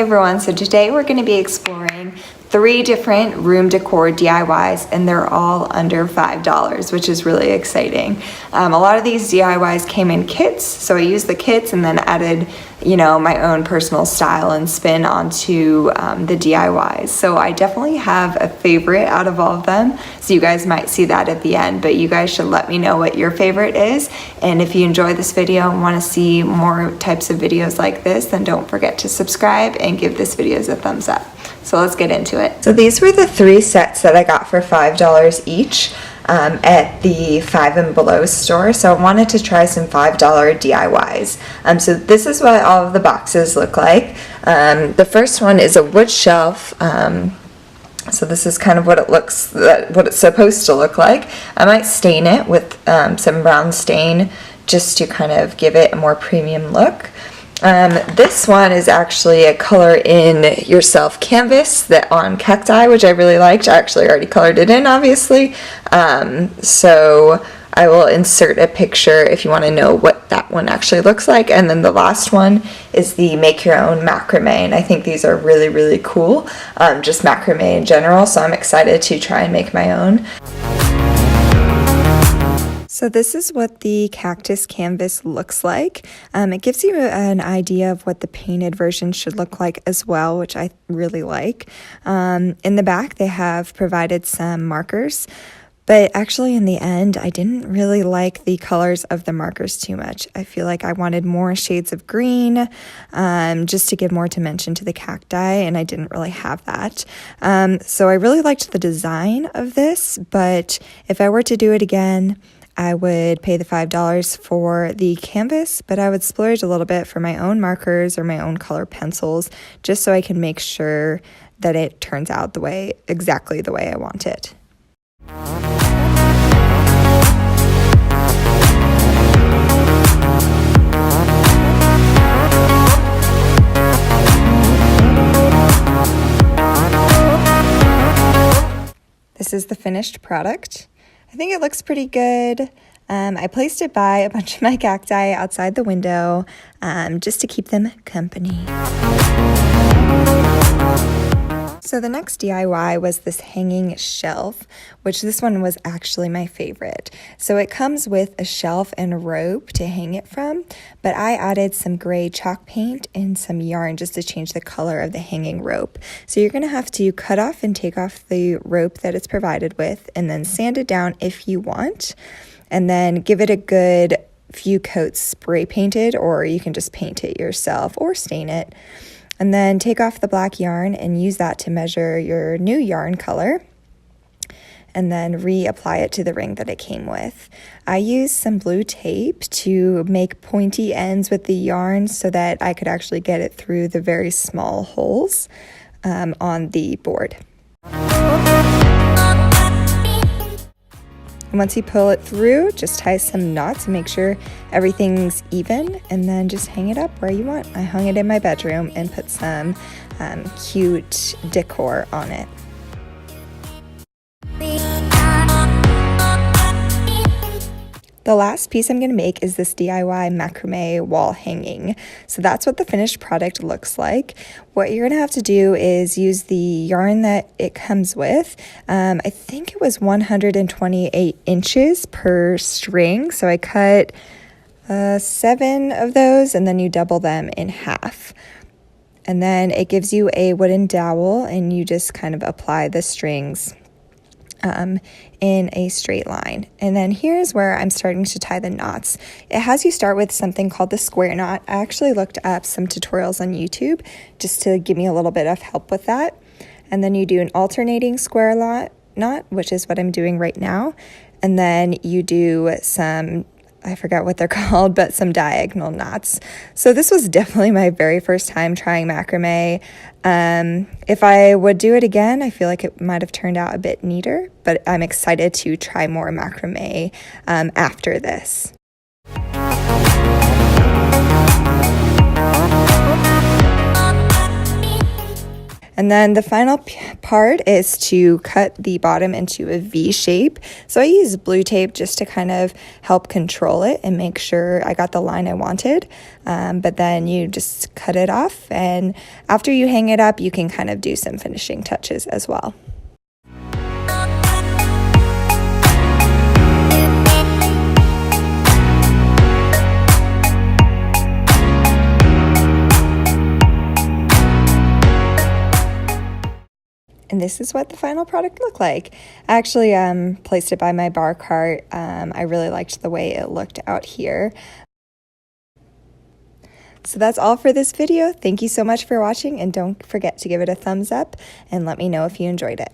everyone, so today we're going to be exploring 3 different room decor DIYs, and they're all under $5, which is really exciting. A lot of these DIYs came in kits, so I used the kits and then added, my own personal style and spin onto the DIYs. So I definitely have a favorite out of all of them, so you guys might see that at the end, but you guys should let me know what your favorite is. And if you enjoy this video and want to see more types of videos like this, then don't forget to subscribe and give this video a thumbs up. So let's get into it. So these were the 3 sets that I got for $5 each at the Five and Below store. So I wanted to try some $5 DIYs. So this is what all of the boxes look like. The first one is a wood shelf. So this is kind of what it looks, what it's supposed to look like. I might stain it with some brown stain just to kind of give it a more premium look. This one is actually a color in yourself canvas that on cacti, which I really liked. I actually already colored it in, obviously. So I will insert a picture if you want to know what that one actually looks like. And then the last one is the make your own macrame, and I think these are really, really cool. Just macrame in general, so I'm excited to try and make my own. So this is what the cactus canvas looks like. It gives you an idea of what the painted version should look like as well, which I really like. In the back, they have provided some markers, but actually in the end, I didn't really like the colors of the markers too much. I feel like I wanted more shades of green, just to give more dimension to the cacti, and I didn't really have that. So I really liked the design of this, but if I were to do it again, I would pay the $5 for the canvas, but I would splurge a little bit for my own markers or my own color pencils, just so I can make sure that it turns out exactly the way I want it. This is the finished product. I think it looks pretty good. I placed it by a bunch of my cacti outside the window, just to keep them company. So the next DIY was this hanging shelf, which this one was actually my favorite. So it comes with a shelf and a rope to hang it from, but I added some gray chalk paint and some yarn just to change the color of the hanging rope. So you're gonna have to cut off and take off the rope that it's provided with, and then sand it down if you want, and then give it a good few coats spray painted, or you can just paint it yourself or stain it. And then take off the black yarn and use that to measure your new yarn color, and then reapply it to the ring that it came with. I used some blue tape to make pointy ends with the yarn so that I could actually get it through the very small holes on the board. And once you pull it through, just tie some knots and make sure everything's even, and then just hang it up where you want. I hung it in my bedroom and put some cute decor on it. The last piece I'm going to make is this DIY macrame wall hanging. So that's what the finished product looks like. What you're going to have to do is use the yarn that it comes with. I think it was 128 inches per string. So I cut 7 of those, and then you double them in half. And then it gives you a wooden dowel, and you just kind of apply the strings in a straight line. And then here's where I'm starting to tie the knots. It has you start with something called the square knot. I actually looked up some tutorials on YouTube just to give me a little bit of help with that. And then you do an alternating square knot, which is what I'm doing right now. And then you do some, I forgot what they're called, but some diagonal knots. So this was definitely my very first time trying macrame. If I would do it again, I feel like it might have turned out a bit neater, but I'm excited to try more macrame after this. And then the final part is to cut the bottom into a V shape. So I use blue tape just to kind of help control it and make sure I got the line I wanted. But then you just cut it off, and after you hang it up, you can kind of do some finishing touches as well. And this is what the final product looked like. I actually placed it by my bar cart. I really liked the way it looked out here. So that's all for this video. Thank you so much for watching, and don't forget to give it a thumbs up and let me know if you enjoyed it.